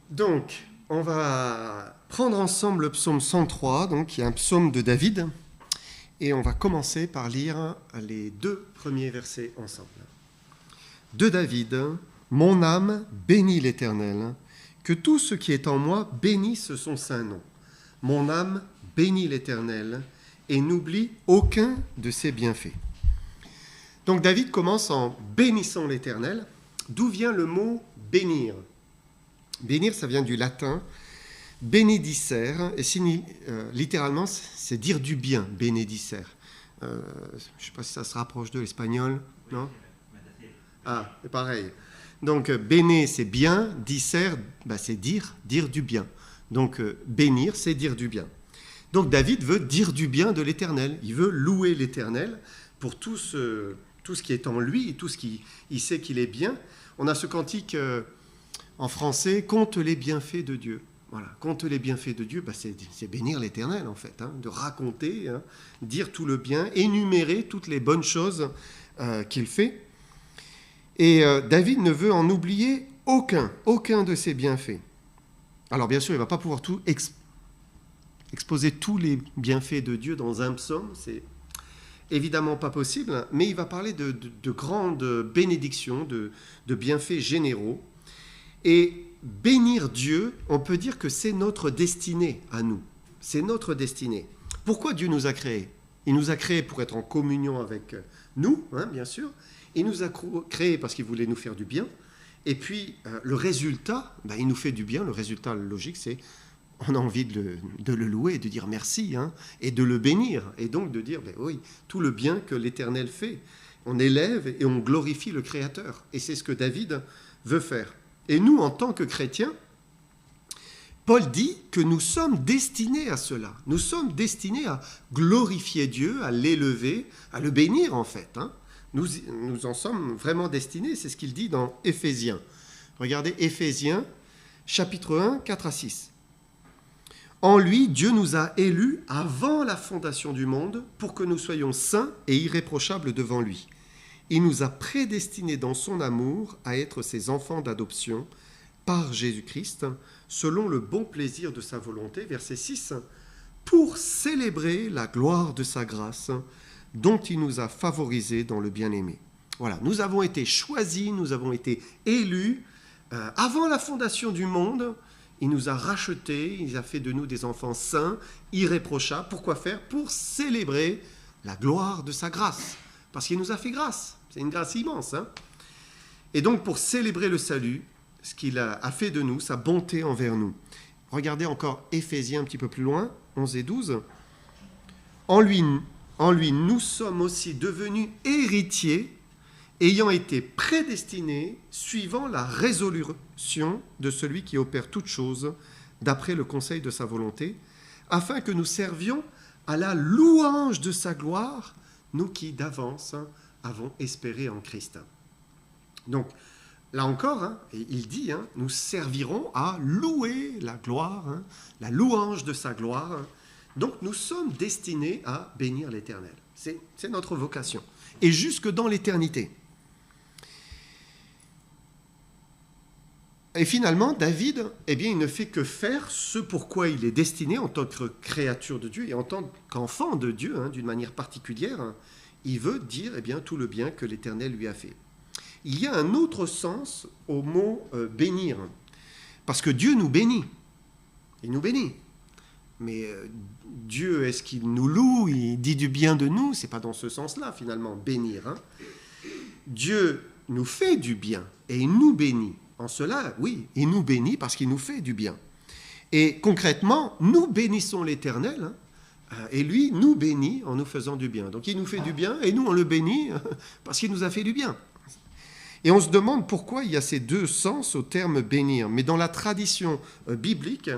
Donc, on va prendre ensemble le psaume 103, donc, qui est un psaume de David, et on va commencer par lire les deux premiers versets ensemble. De David, mon âme bénit l'Éternel, que tout ce qui est en moi bénisse son saint nom. Mon âme bénit l'Éternel et n'oublie aucun de ses bienfaits. Donc David commence en bénissant l'Éternel. D'où vient le mot bénir ? Bénir, ça vient du latin benedicere, et littéralement, c'est dire du bien, benedicere. Je ne sais pas si ça se rapproche de l'espagnol, non ? Ah, c'est pareil. Donc, bene, c'est bien, dicere, c'est dire du bien. Donc, bénir, c'est dire du bien. Donc, David veut dire du bien de l'Éternel. Il veut louer l'Éternel pour tout ce qui est en lui, et tout ce qu'il sait qu'il est bien. On a ce cantique en français, « Compte les bienfaits de Dieu ». Voilà, compte les bienfaits de Dieu, c'est bénir l'Éternel en fait, de raconter, dire tout le bien, énumérer toutes les bonnes choses qu'il fait. Et David ne veut en oublier aucun de ses bienfaits. Alors bien sûr, il ne va pas pouvoir tout exposer tous les bienfaits de Dieu dans un psaume, c'est évidemment pas possible, mais il va parler de grandes bénédictions, de bienfaits généraux. Et bénir Dieu, on peut dire que c'est notre destinée à nous. C'est notre destinée. Pourquoi Dieu nous a créés ? Il nous a créés pour être en communion avec nous, bien sûr. Il nous a créés parce qu'il voulait nous faire du bien. Et puis, le résultat, il nous fait du bien. Le résultat logique, c'est on a envie de le louer, de dire merci, et de le bénir. Et donc de dire, oui, tout le bien que l'Éternel fait. On élève et on glorifie le Créateur. Et c'est ce que David veut faire. Et nous, en tant que chrétiens, Paul dit que nous sommes destinés à cela. Nous sommes destinés à glorifier Dieu, à l'élever, à le bénir en fait. Nous en sommes vraiment destinés, c'est ce qu'il dit dans Éphésiens. Regardez Éphésiens, chapitre 1, 4 à 6. En lui, Dieu nous a élus avant la fondation du monde pour que nous soyons saints et irréprochables devant lui. Il nous a prédestinés dans son amour à être ses enfants d'adoption par Jésus-Christ, selon le bon plaisir de sa volonté, verset 6, pour célébrer la gloire de sa grâce, dont il nous a favorisés dans le bien-aimé. Voilà, nous avons été choisis, nous avons été élus avant la fondation du monde. Il nous a rachetés, il a fait de nous des enfants saints, irréprochables. Pourquoi faire ? Pour célébrer la gloire de sa grâce, parce qu'il nous a fait grâce. C'est une grâce immense. Et donc, pour célébrer le salut, ce qu'il a fait de nous, sa bonté envers nous. Regardez encore Éphésiens un petit peu plus loin, 11 et 12. En lui, nous sommes aussi devenus héritiers, ayant été prédestinés, suivant la résolution de celui qui opère toutes choses, d'après le conseil de sa volonté, afin que nous servions à la louange de sa gloire, nous qui d'avance avons espéré en Christ. Donc, là encore, il dit, nous servirons à louer la gloire, la louange de sa gloire. Donc, nous sommes destinés à bénir l'Éternel. C'est notre vocation. Et jusque dans l'éternité. Et finalement, David, il ne fait que faire ce pourquoi il est destiné en tant que créature de Dieu et en tant qu'enfant de Dieu, d'une manière particulière. Il veut dire tout le bien que l'Éternel lui a fait. Il y a un autre sens au mot bénir, parce que Dieu nous bénit. Il nous bénit. Mais Dieu, est-ce qu'il nous loue, il dit du bien de nous ? C'est pas dans ce sens-là, finalement, bénir. Dieu nous fait du bien et il nous bénit. En cela, oui, il nous bénit parce qu'il nous fait du bien. Et concrètement, nous bénissons l'Éternel, et lui nous bénit en nous faisant du bien. Donc il nous fait du bien et nous on le bénit parce qu'il nous a fait du bien. Et on se demande pourquoi il y a ces deux sens au terme bénir. Mais dans la tradition biblique,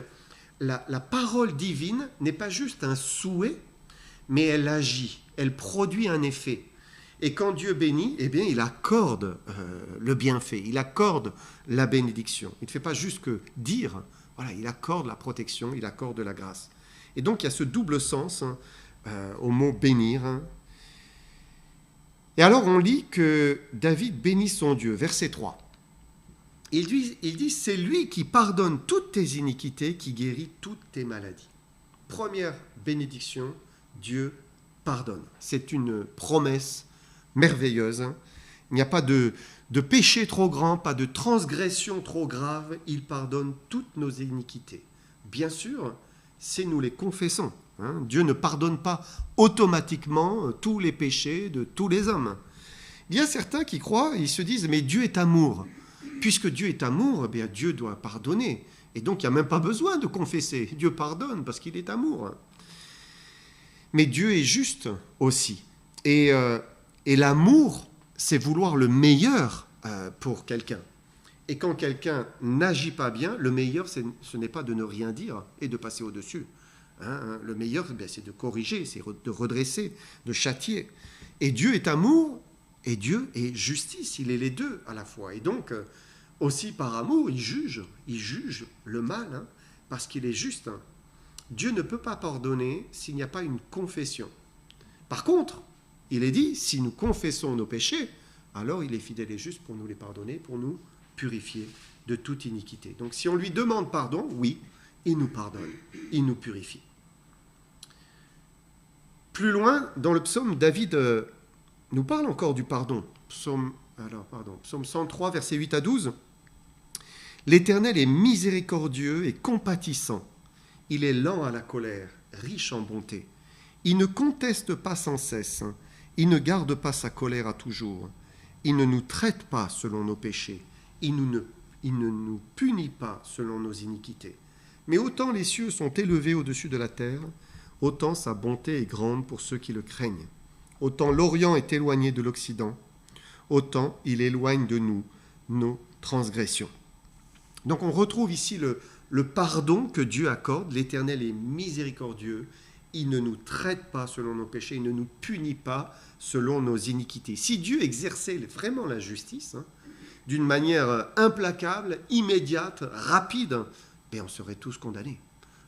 la parole divine n'est pas juste un souhait, mais elle agit, elle produit un effet. Et quand Dieu bénit, il accorde le bienfait, il accorde la bénédiction. Il ne fait pas juste que dire, voilà, il accorde la protection, il accorde la grâce. Et donc, il y a ce double sens au mot bénir. Et alors, on lit que David bénit son Dieu. Verset 3. Il dit, c'est lui qui pardonne toutes tes iniquités, qui guérit toutes tes maladies. Première bénédiction, Dieu pardonne. C'est une promesse merveilleuse. Il n'y a pas de péché trop grand, pas de transgression trop grave. Il pardonne toutes nos iniquités. Bien sûr, si nous les confessons. Dieu ne pardonne pas automatiquement tous les péchés de tous les hommes. Il y a certains qui croient, ils se disent, mais Dieu est amour. Puisque Dieu est amour, eh bien Dieu doit pardonner. Et donc, il n'y a même pas besoin de confesser. Dieu pardonne parce qu'il est amour. Mais Dieu est juste aussi. Et l'amour, c'est vouloir le meilleur pour quelqu'un. Et quand quelqu'un n'agit pas bien, le meilleur, ce n'est pas de ne rien dire et de passer au-dessus. Le meilleur, c'est de corriger, c'est de redresser, de châtier. Et Dieu est amour et Dieu est justice. Il est les deux à la fois. Et donc, aussi par amour, il juge le mal parce qu'il est juste. Dieu ne peut pas pardonner s'il n'y a pas une confession. Par contre, il est dit, si nous confessons nos péchés, alors il est fidèle et juste pour nous les pardonner, pour nous purifier de toute iniquité. Donc si on lui demande pardon, oui, il nous pardonne, il nous purifie. Plus loin, dans le psaume, David nous parle encore du pardon. Psaume 103, versets 8 à 12. « L'Éternel est miséricordieux et compatissant. Il est lent à la colère, riche en bonté. Il ne conteste pas sans cesse. Il ne garde pas sa colère à toujours. Il ne nous traite pas selon nos péchés. Il ne nous punit pas selon nos iniquités. Mais autant les cieux sont élevés au-dessus de la terre, autant sa bonté est grande pour ceux qui le craignent. Autant l'Orient est éloigné de l'Occident, autant il éloigne de nous nos transgressions. » Donc on retrouve ici le pardon que Dieu accorde. L'Éternel est miséricordieux. Il ne nous traite pas selon nos péchés. Il ne nous punit pas selon nos iniquités. Si Dieu exerçait vraiment la justice, d'une manière implacable, immédiate, rapide, on serait tous condamnés.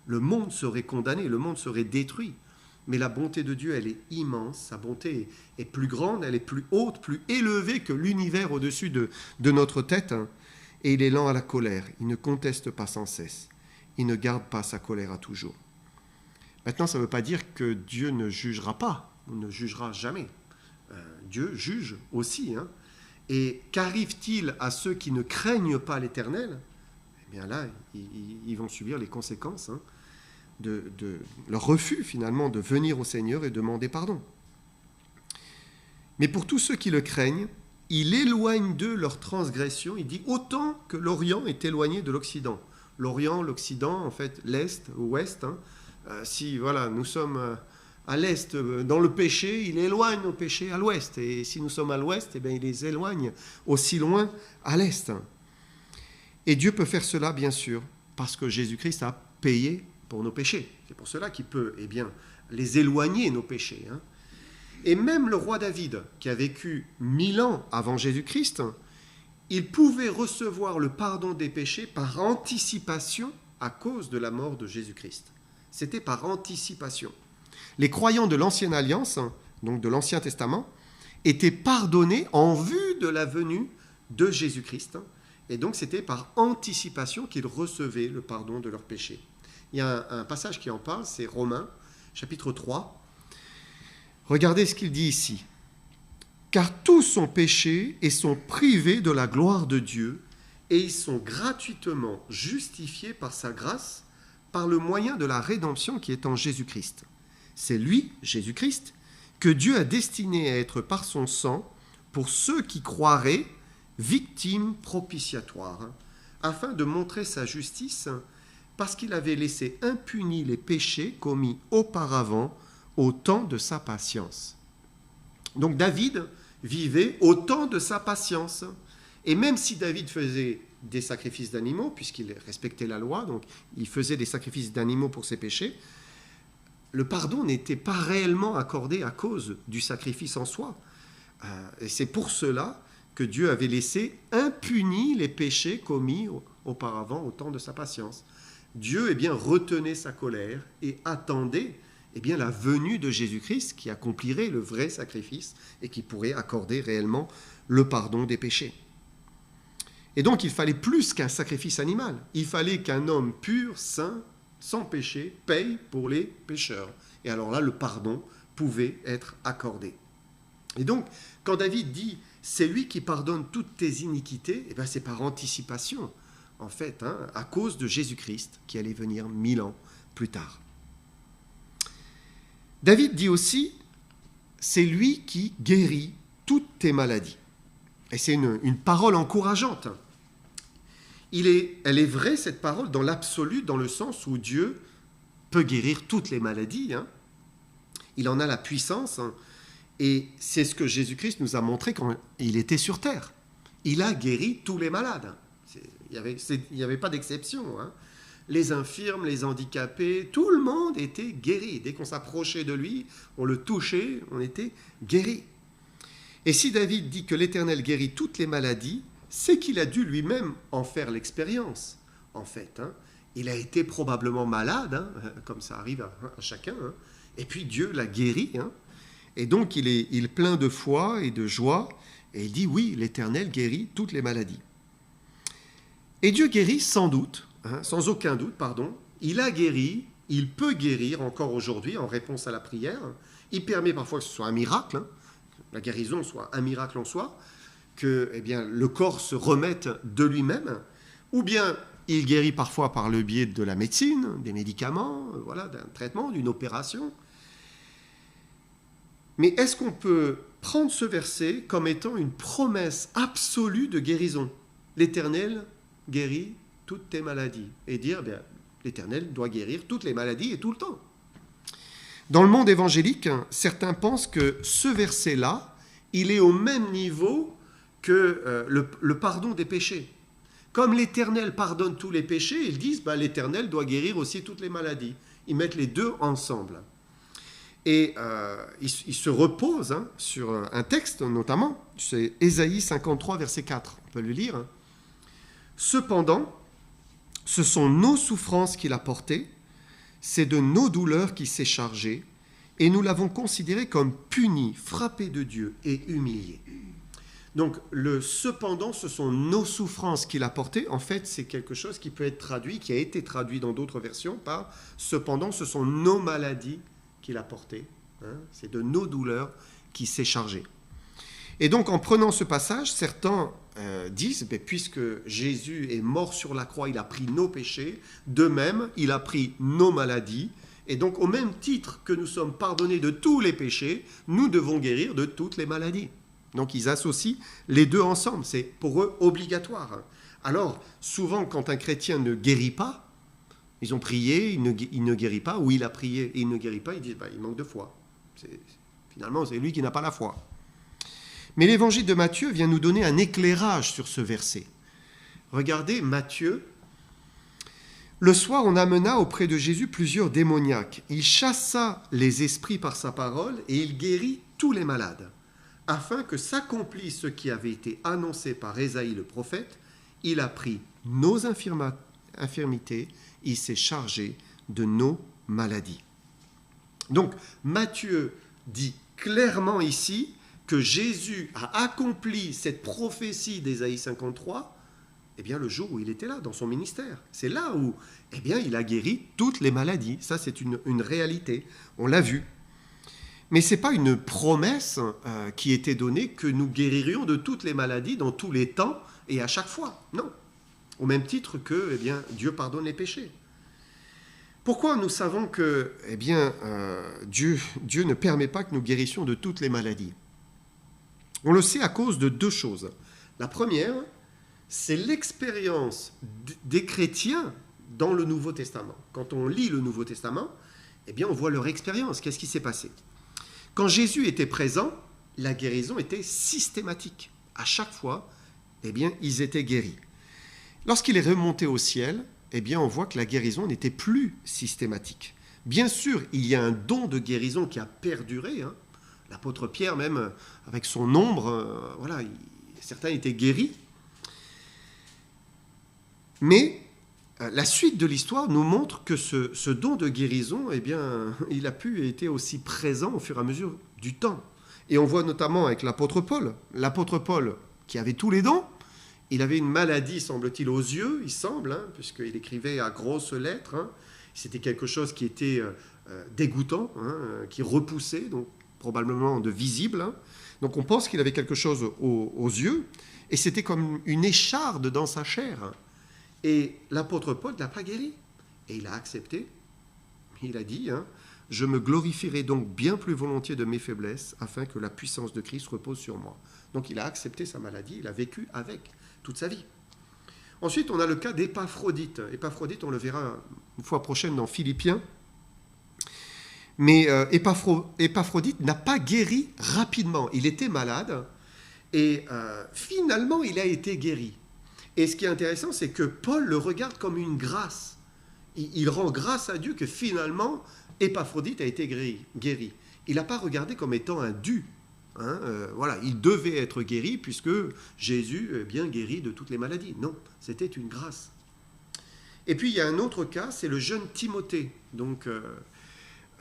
Le monde serait condamné, le monde serait détruit. Mais la bonté de Dieu, elle est immense. Sa bonté est plus grande, elle est plus haute, plus élevée que l'univers au-dessus de notre tête. Et il est lent à la colère, il ne conteste pas sans cesse, il ne garde pas sa colère à toujours. Maintenant, ça ne veut pas dire que Dieu ne jugera pas, ou ne jugera jamais. Dieu juge aussi. Et qu'arrive-t-il à ceux qui ne craignent pas l'Éternel ? Eh bien là, ils vont subir les conséquences de leur refus finalement de venir au Seigneur et demander pardon. Mais pour tous ceux qui le craignent, il éloigne d'eux leur transgression. Il dit autant que l'Orient est éloigné de l'Occident. L'Orient, l'Occident, en fait, l'Est, l'Ouest. Si voilà, nous sommes à l'Est dans le péché, il éloigne nos péchés à l'Ouest. Et si nous sommes à l'Ouest, il les éloigne aussi loin à l'Est. Et Dieu peut faire cela, bien sûr, parce que Jésus-Christ a payé pour nos péchés. C'est pour cela qu'il peut les éloigner, nos péchés. Et même le roi David, qui a vécu 1000 ans avant Jésus-Christ, il pouvait recevoir le pardon des péchés par anticipation à cause de la mort de Jésus-Christ. C'était par anticipation. Les croyants de l'Ancienne Alliance, donc de l'Ancien Testament, étaient pardonnés en vue de la venue de Jésus-Christ. Et donc c'était par anticipation qu'ils recevaient le pardon de leurs péchés. Il y a un passage qui en parle, c'est Romains, chapitre 3. Regardez ce qu'il dit ici. « Car tous ont péché et sont privés de la gloire de Dieu, et ils sont gratuitement justifiés par sa grâce, par le moyen de la rédemption qui est en Jésus-Christ. C'est lui, Jésus-Christ, que Dieu a destiné à être par son sang, pour ceux qui croiraient, victime propitiatoire, afin de montrer sa justice, parce qu'il avait laissé impunis les péchés commis auparavant, au temps de sa patience. » Donc David vivait au temps de sa patience. Et même si David faisait des sacrifices d'animaux, puisqu'il respectait la loi, donc il faisait des sacrifices d'animaux pour ses péchés, le pardon n'était pas réellement accordé à cause du sacrifice en soi. Et c'est pour cela que Dieu avait laissé impunis les péchés commis auparavant au temps de sa patience. Dieu retenait sa colère et attendait la venue de Jésus-Christ qui accomplirait le vrai sacrifice et qui pourrait accorder réellement le pardon des péchés. Et donc il fallait plus qu'un sacrifice animal. Il fallait qu'un homme pur, saint, sans péché, paye pour les pécheurs. Et alors là, le pardon pouvait être accordé. Et donc, quand David dit « c'est lui qui pardonne toutes tes iniquités », eh bien, c'est par anticipation, en fait, à cause de Jésus-Christ qui allait venir 1000 ans plus tard. David dit aussi « c'est lui qui guérit toutes tes maladies ». Et c'est une parole encourageante. Elle est vraie, cette parole, dans l'absolu, dans le sens où Dieu peut guérir toutes les maladies. Il en a la puissance. Et c'est ce que Jésus-Christ nous a montré quand il était sur terre. Il a guéri tous les malades. Il n'y avait pas d'exception. Les infirmes, les handicapés, tout le monde était guéri. Dès qu'on s'approchait de lui, on le touchait, on était guéri. Et si David dit que l'Éternel guérit toutes les maladies, c'est qu'il a dû lui-même en faire l'expérience, en fait. Il a été probablement malade, comme ça arrive à chacun, et puis Dieu l'a guéri. Et donc il est plein de foi et de joie, et il dit oui, l'Éternel guérit toutes les maladies. Et Dieu guérit sans doute, sans aucun doute, pardon. Il a guéri, il peut guérir encore aujourd'hui en réponse à la prière. Il permet parfois que ce soit un miracle, la guérison soit un miracle en soi, que le corps se remette de lui-même, ou bien il guérit parfois par le biais de la médecine, des médicaments, d'un traitement, d'une opération. Mais est-ce qu'on peut prendre ce verset comme étant une promesse absolue de guérison ? L'Éternel guérit toutes tes maladies. Et dire, l'Éternel doit guérir toutes les maladies et tout le temps. Dans le monde évangélique, certains pensent que ce verset-là, il est au même niveau que le pardon des péchés. Comme l'Éternel pardonne tous les péchés, ils disent l'Éternel doit guérir aussi toutes les maladies. Ils mettent les deux ensemble. Et ils se reposent sur un texte notamment, c'est Ésaïe 53, verset 4, on peut le lire. « Cependant, ce sont nos souffrances qu'il a portées, c'est de nos douleurs qu'il s'est chargé, et nous l'avons considéré comme puni, frappé de Dieu et humilié. » Donc, le « cependant », ce sont nos souffrances qu'il a portées. En fait, c'est quelque chose qui peut être traduit, qui a été traduit dans d'autres versions par « cependant, ce sont nos maladies qu'il a portées. » C'est de nos douleurs qu'il s'est chargé. Et donc, en prenant ce passage, certains disent, puisque Jésus est mort sur la croix, il a pris nos péchés, de même, il a pris nos maladies, et donc, au même titre que nous sommes pardonnés de tous les péchés, nous devons guérir de toutes les maladies. Donc, ils associent les deux ensemble, c'est pour eux obligatoire. Alors, souvent, quand un chrétien ne guérit pas, ils ont prié, il ne guérit pas, ou il a prié et il ne guérit pas, ils disent, il manque de foi. Finalement, c'est lui qui n'a pas la foi. Mais l'évangile de Matthieu vient nous donner un éclairage sur ce verset. Regardez Matthieu. Le soir, on amena auprès de Jésus plusieurs démoniaques. Il chassa les esprits par sa parole et il guérit tous les malades, afin que s'accomplisse ce qui avait été annoncé par Ésaïe le prophète. Il a pris nos infirmités, il s'est chargé de nos maladies. Donc, Matthieu dit clairement ici que Jésus a accompli cette prophétie d'Ésaïe 53, le jour où il était là, dans son ministère. C'est là où, il a guéri toutes les maladies. Ça, c'est une réalité. On l'a vu. Mais ce n'est pas une promesse qui était donnée que nous guéririons de toutes les maladies dans tous les temps et à chaque fois. Non. Au même titre que, Dieu pardonne les péchés. Pourquoi nous savons que, Dieu ne permet pas que nous guérissions de toutes les maladies ? On le sait à cause de deux choses. La première, c'est l'expérience des chrétiens dans le Nouveau Testament. Quand on lit le Nouveau Testament, on voit leur expérience. Qu'est-ce qui s'est passé ? Quand Jésus était présent, la guérison était systématique. À chaque fois, ils étaient guéris. Lorsqu'il est remonté au ciel, on voit que la guérison n'était plus systématique. Bien sûr, il y a un don de guérison qui a perduré. L'apôtre Pierre, même avec son ombre, certains étaient guéris. Mais la suite de l'histoire nous montre que ce don de guérison, il a pu être aussi présent au fur et à mesure du temps. Et on voit notamment avec l'apôtre Paul. L'apôtre Paul, qui avait tous les dons, Il avait une maladie, semble-t-il, aux yeux, il semble, hein, puisqu'il écrivait à grosses lettres. Hein. C'était quelque chose qui était dégoûtant, hein, qui repoussait, donc probablement de visible. Hein. Donc on pense qu'il avait quelque chose aux yeux, et c'était comme une écharde dans sa chair. Et l'apôtre Paul ne l'a pas guéri. Et il a accepté. Il a dit, hein, « Je me glorifierai donc bien plus volontiers de mes faiblesses, afin que la puissance de Christ repose sur moi. » Donc il a accepté sa maladie, il a vécu avec toute sa vie. Ensuite, on a le cas d'Épaphrodite. Épaphrodite, on le verra une fois prochaine dans Philippiens. Mais Épaphrodite n'a pas guéri rapidement. Il était malade et finalement, il a été guéri. Et ce qui est intéressant, c'est que Paul le regarde comme une grâce. Il rend grâce à Dieu que finalement, Épaphrodite a été guéri. Il n'a pas regardé comme étant un dû. Hein, voilà, il devait être guéri puisque Jésus est bien guéri de toutes les maladies. Non, c'était une grâce. Et puis il y a un autre cas, c'est le jeune Timothée. Donc,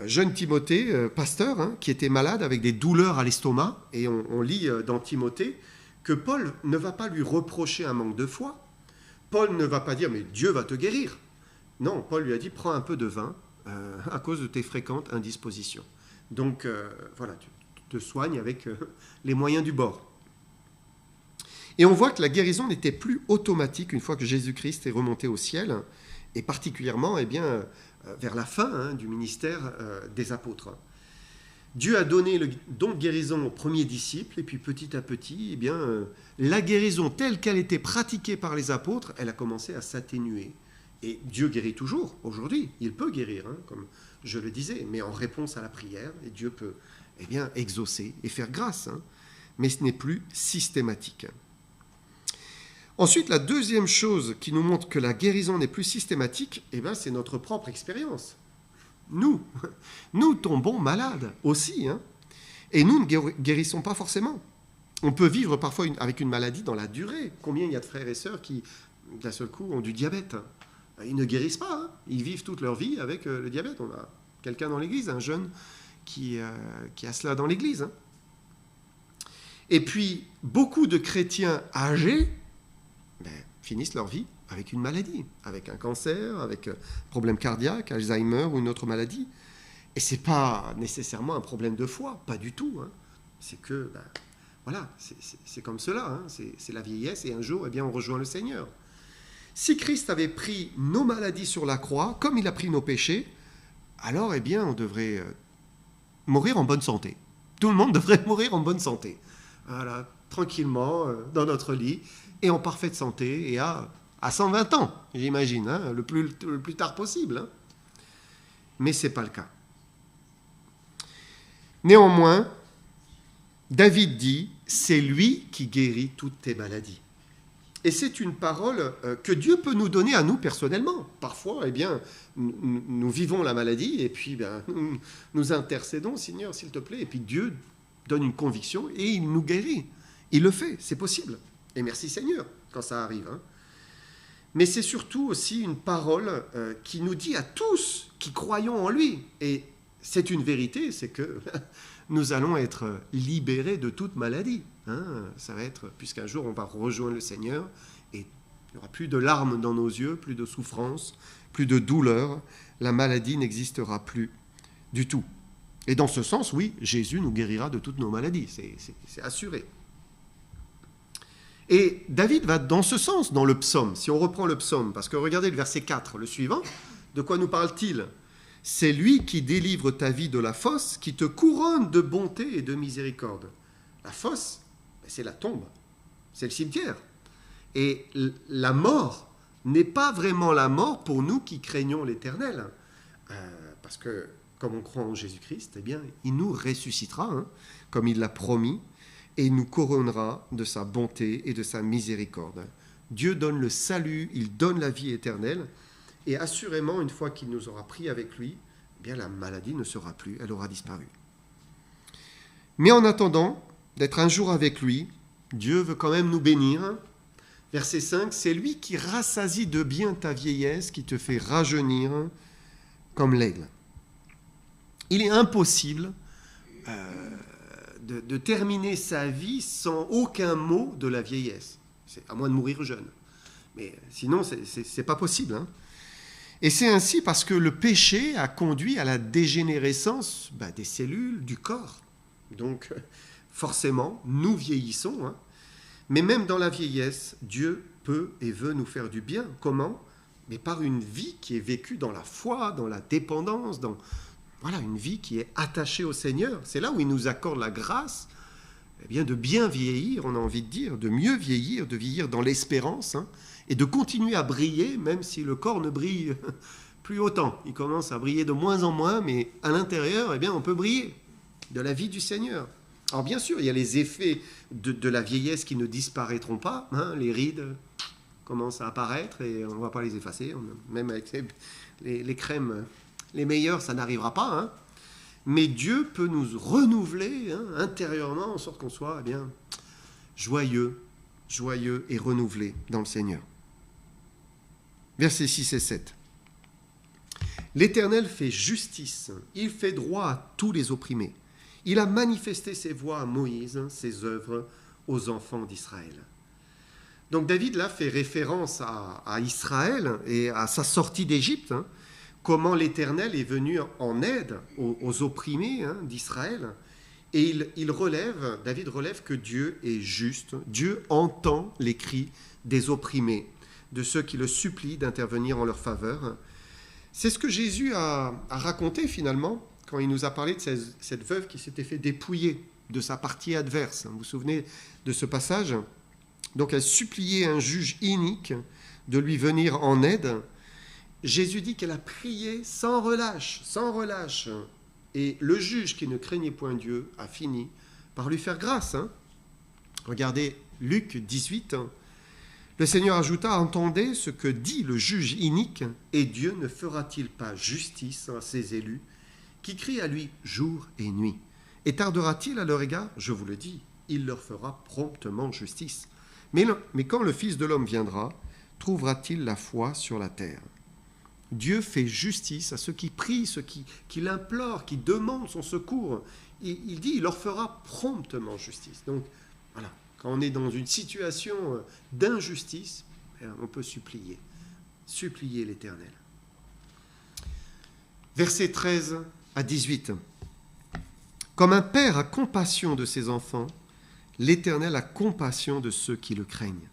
jeune Timothée, pasteur, hein, qui était malade avec des douleurs à l'estomac. Et on lit dans Timothée que Paul ne va pas lui reprocher un manque de foi. Paul ne va pas dire « mais Dieu va te guérir ». Non, Paul lui a dit « prends un peu de vin à cause de tes fréquentes indispositions ». Donc voilà, tu te soignes avec les moyens du bord. Et on voit que la guérison n'était plus automatique une fois que Jésus-Christ est remonté au ciel, et particulièrement vers la fin du ministère des apôtres. Dieu a donné le don de guérison aux premiers disciples, et puis petit à petit, la guérison telle qu'elle était pratiquée par les apôtres, elle a commencé à s'atténuer. Et Dieu guérit toujours, aujourd'hui, il peut guérir, hein, comme je le disais, mais en réponse à la prière, et Dieu peut exaucer et faire grâce, hein, mais ce n'est plus systématique. Ensuite, la deuxième chose qui nous montre que la guérison n'est plus systématique, c'est notre propre expérience. Nous tombons malades aussi, hein, et nous ne guérissons pas forcément. On peut vivre parfois avec une maladie dans la durée. Combien il y a de frères et sœurs qui, d'un seul coup, ont du diabète? Ils ne guérissent pas, hein. Ils vivent toute leur vie avec le diabète. On a quelqu'un dans l'église, un jeune qui a cela dans l'église. Hein. Et puis, beaucoup de chrétiens âgés finissent leur vie avec une maladie, avec un cancer, avec un problème cardiaque, Alzheimer ou une autre maladie. Et ce n'est pas nécessairement un problème de foi, pas du tout. Hein. C'est que, voilà, c'est comme cela, hein. C'est la vieillesse et un jour, on rejoint le Seigneur. Si Christ avait pris nos maladies sur la croix, comme il a pris nos péchés, alors, on devrait mourir en bonne santé. Tout le monde devrait mourir en bonne santé. Voilà, tranquillement, dans notre lit, et en parfaite santé, et à 120 ans, j'imagine, hein, le plus tard possible. Hein. Mais ce n'est pas le cas. Néanmoins, David dit, c'est lui qui guérit toutes tes maladies. Et c'est une parole que Dieu peut nous donner à nous personnellement. Parfois, nous vivons la maladie et puis nous intercédons, Seigneur, s'il te plaît. Et puis Dieu donne une conviction et il nous guérit. Il le fait, c'est possible. Et merci Seigneur quand ça arrive. Hein. Mais c'est surtout aussi une parole qui nous dit à tous qui croyons en lui. Et c'est une vérité, c'est que nous allons être libérés de toute maladie. Hein, ça va être, puisqu'un jour on va rejoindre le Seigneur et il n'y aura plus de larmes dans nos yeux, plus de souffrance, plus de douleur, la maladie n'existera plus du tout. Et dans ce sens, oui, Jésus nous guérira de toutes nos maladies, c'est assuré. Et David va dans ce sens, dans le psaume, si on reprend le psaume, parce que regardez le verset 4, le suivant, de quoi nous parle-t-il ? C'est lui qui délivre ta vie de la fosse, qui te couronne de bonté et de miséricorde. La fosse, c'est la tombe, c'est le cimetière. Et la mort n'est pas vraiment la mort pour nous qui craignons l'Éternel. Parce que, comme on croit en Jésus-Christ, il nous ressuscitera, hein, comme il l'a promis, et il nous couronnera de sa bonté et de sa miséricorde. Dieu donne le salut, il donne la vie éternelle, et assurément, une fois qu'il nous aura pris avec lui, la maladie ne sera plus, elle aura disparu. Mais en attendant d'être un jour avec lui, Dieu veut quand même nous bénir. Verset 5, c'est lui qui rassasie de bien ta vieillesse, qui te fait rajeunir comme l'aigle. Il est impossible de terminer sa vie sans aucun mot de la vieillesse. à moins de mourir jeune. Mais sinon, c'est pas possible. Hein. Et c'est ainsi parce que le péché a conduit à la dégénérescence des cellules du corps. Donc, forcément, nous vieillissons. Hein. Mais même dans la vieillesse, Dieu peut et veut nous faire du bien. Comment ? Mais par une vie qui est vécue dans la foi, dans la dépendance, dans une vie qui est attachée au Seigneur. C'est là où il nous accorde la grâce de bien vieillir, on a envie de dire, de mieux vieillir, de vieillir dans l'espérance, hein, et de continuer à briller, même si le corps ne brille plus autant. Il commence à briller de moins en moins, mais à l'intérieur, on peut briller de la vie du Seigneur. Alors bien sûr, il y a les effets de la vieillesse qui ne disparaîtront pas. Hein, les rides commencent à apparaître et on ne va pas les effacer. Même avec les crèmes les meilleures, ça n'arrivera pas. Hein. Mais Dieu peut nous renouveler intérieurement en sorte qu'on soit joyeux et renouvelé dans le Seigneur. Versets 6 et 7. L'Éternel fait justice, il fait droit à tous les opprimés. Il a manifesté ses voies à Moïse, ses œuvres aux enfants d'Israël. Donc David là fait référence à Israël et à sa sortie d'Égypte, hein, comment l'Éternel est venu en aide aux opprimés d'Israël. Et David relève que Dieu est juste, Dieu entend les cris des opprimés, de ceux qui le supplient d'intervenir en leur faveur. C'est ce que Jésus a raconté finalement quand il nous a parlé de cette veuve qui s'était fait dépouiller de sa partie adverse. Vous vous souvenez de ce passage ? Donc elle suppliait un juge inique de lui venir en aide. Jésus dit qu'elle a prié sans relâche. Et le juge qui ne craignait point Dieu a fini par lui faire grâce. Hein. Regardez Luc 18. Le Seigneur ajouta, entendez ce que dit le juge inique, et Dieu ne fera-t-il pas justice à ses élus, qui crient à lui jour et nuit. Et tardera-t-il à leur égard ? Je vous le dis, il leur fera promptement justice. Mais quand le Fils de l'homme viendra, trouvera-t-il la foi sur la terre ? Dieu fait justice à ceux qui prient, ceux qui l'implorent, qui demandent son secours. Il dit, il leur fera promptement justice. Donc, voilà, quand on est dans une situation d'injustice, on peut supplier l'Éternel. Versets 13 à 18. Comme un père a compassion de ses enfants, l'Éternel a compassion de ceux qui le craignent,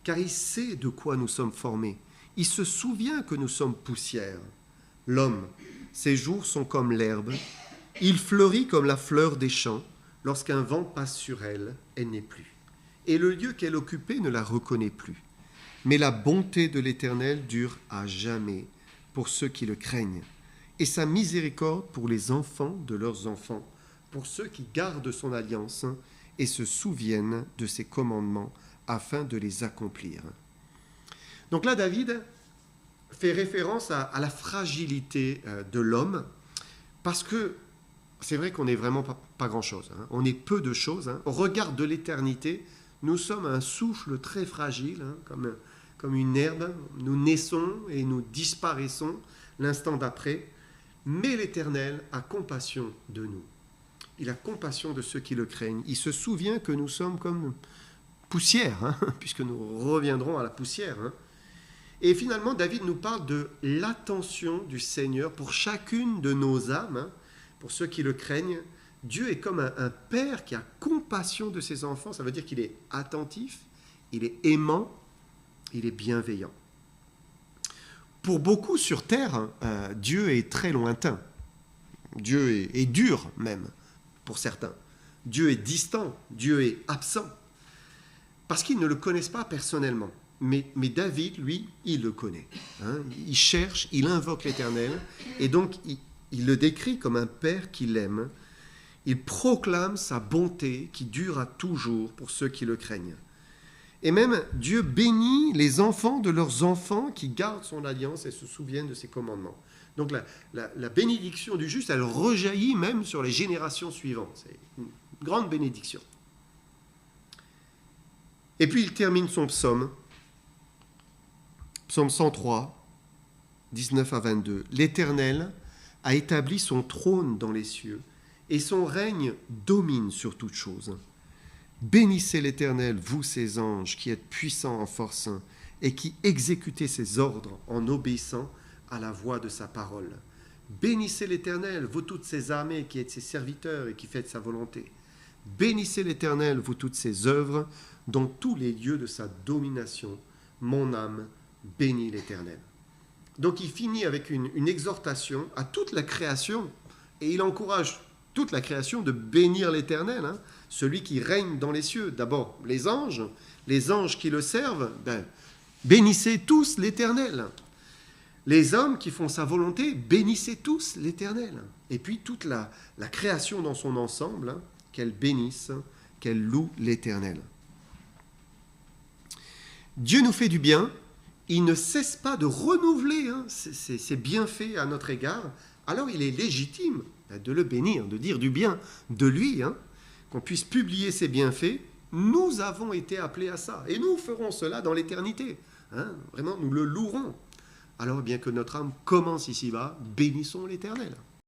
car il sait de quoi nous sommes formés. Il se souvient que nous sommes poussière. L'homme, ses jours sont comme l'herbe. Il fleurit comme la fleur des champs. Lorsqu'un vent passe sur elle, elle n'est plus. Et le lieu qu'elle occupait ne la reconnaît plus. Mais la bonté de l'Éternel dure à jamais pour ceux qui le craignent. Et sa miséricorde pour les enfants de leurs enfants, pour ceux qui gardent son alliance et se souviennent de ses commandements afin de les accomplir. Donc là, David fait référence à la fragilité de l'homme, parce que c'est vrai qu'on n'est vraiment pas grand-chose. Hein. On est peu de choses. Hein. Au regard de l'éternité, nous sommes un souffle très fragile, hein, comme une herbe. Nous naissons et nous disparaissons l'instant d'après. Mais l'Éternel a compassion de nous. Il a compassion de ceux qui le craignent. Il se souvient que nous sommes comme poussière, hein, puisque nous reviendrons à la poussière. Hein. Et finalement, David nous parle de l'attention du Seigneur pour chacune de nos âmes, hein, pour ceux qui le craignent. Dieu est comme un père qui a compassion de ses enfants. Ça veut dire qu'il est attentif, il est aimant, il est bienveillant. Pour beaucoup sur terre, Dieu est très lointain. Dieu est dur même, pour certains. Dieu est distant, Dieu est absent. Parce qu'ils ne le connaissent pas personnellement. Mais David, lui, il le connaît. Hein. Il cherche, il invoque l'Éternel, et donc il le décrit comme un père qui l'aime. Il proclame sa bonté qui dure à toujours pour ceux qui le craignent. Et même Dieu bénit les enfants de leurs enfants qui gardent son alliance et se souviennent de ses commandements. Donc la bénédiction du juste, elle rejaillit même sur les générations suivantes. C'est une grande bénédiction. Et puis il termine son psaume. Psaume 103, 19 à 22. L'Éternel a établi son trône dans les cieux, et son règne domine sur toute chose. Bénissez l'Éternel, vous ses anges, qui êtes puissants en force, et qui exécutez ses ordres en obéissant à la voix de sa parole. Bénissez l'Éternel, vous toutes ses armées, qui êtes ses serviteurs et qui faites sa volonté. Bénissez l'Éternel, vous toutes ses œuvres, dans tous les lieux de sa domination. Mon âme bénit l'Éternel. Donc il finit avec une exhortation à toute la création, et il encourage toute la création de bénir l'Éternel, celui qui règne dans les cieux. D'abord les anges qui le servent, bénissez tous l'Éternel. Les hommes qui font sa volonté, bénissez tous l'Éternel. Et puis toute la création dans son ensemble, qu'elle bénisse, qu'elle loue l'Éternel. Dieu nous fait du bien, il ne cesse pas de renouveler ses bienfaits à notre égard, alors il est légitime de le bénir, de dire du bien de lui, qu'on puisse publier ses bienfaits. Nous avons été appelés à ça, et nous ferons cela dans l'éternité. Vraiment, nous le louerons. Alors bien que notre âme commence ici-bas, bénissons l'Éternel.